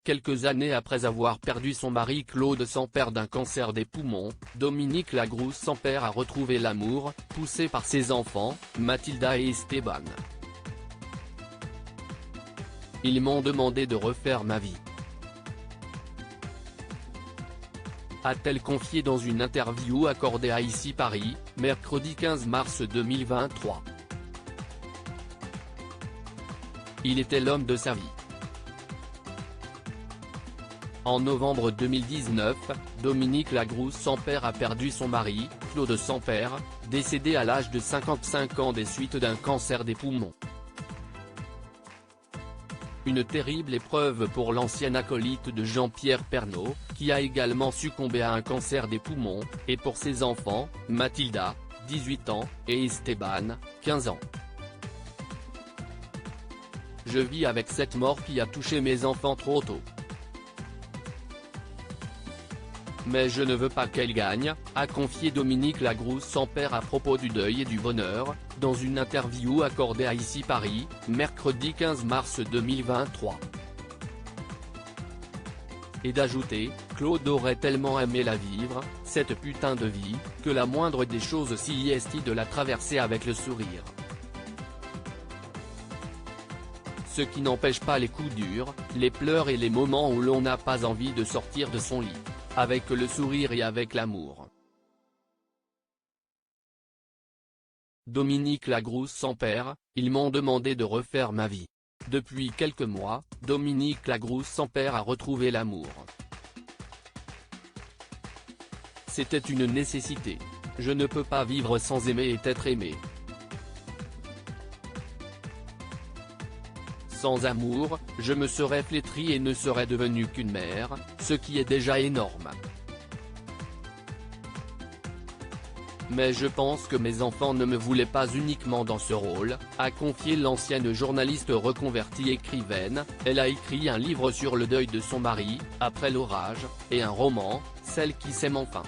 Quelques années après avoir perdu son mari Claude Sampère d'un cancer des poumons, Dominique Lagrousse-Sampère a retrouvé l'amour, poussée par ses enfants, Mathilda et Esteban. Ils m'ont demandé de refaire ma vie, a-t-elle confié dans une interview accordée à Ici Paris, mercredi 15 mars 2023. Il était l'homme de sa vie. En novembre 2019, Dominique Lagrousse-Sampère a perdu son mari, Claude Sampère, décédé à l'âge de 55 ans des suites d'un cancer des poumons. Une terrible épreuve pour l'ancien acolyte de Jean-Pierre Pernaut, qui a également succombé à un cancer des poumons, et pour ses enfants, Mathilda, 18 ans, et Esteban, 15 ans. Je vis avec cette mort qui a touché mes enfants trop tôt. Mais je ne veux pas qu'elle gagne, a confié Dominique Lagrousse-Sampère à propos du deuil et du bonheur, dans une interview accordée à Ici Paris, mercredi 15 mars 2023. Et d'ajouter, Claude aurait tellement aimé la vivre, cette putain de vie, que la moindre des choses s'y est de la traverser avec le sourire. Ce qui n'empêche pas les coups durs, les pleurs et les moments où l'on n'a pas envie de sortir de son lit. Avec le sourire et avec l'amour. Dominique Lagrousse-Sampère, ils m'ont demandé de refaire ma vie. Depuis quelques mois, Dominique Lagrousse-Sampère a retrouvé l'amour. C'était une nécessité. Je ne peux pas vivre sans aimer et être aimé. Sans amour, je me serais flétrie et ne serais devenue qu'une mère, ce qui est déjà énorme. Mais je pense que mes enfants ne me voulaient pas uniquement dans ce rôle, a confié l'ancienne journaliste reconvertie écrivaine. Elle a écrit un livre sur le deuil de son mari, Après l'orage, et un roman, Celle qui s'aime enfin.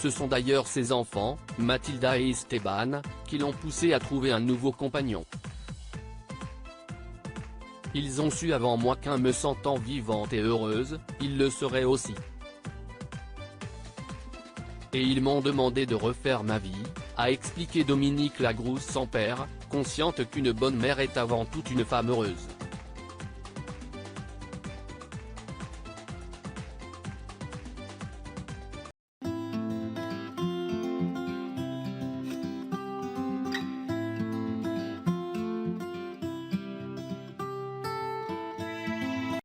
Ce sont d'ailleurs ses enfants, Mathilda et Esteban, qui l'ont poussée à trouver un nouveau compagnon. Ils ont su avant moi qu'en me sentant vivante et heureuse, ils le seraient aussi. Et ils m'ont demandé de refaire ma vie, a expliqué Dominique Lagrousse-Sampère, consciente qu'une bonne mère est avant tout une femme heureuse.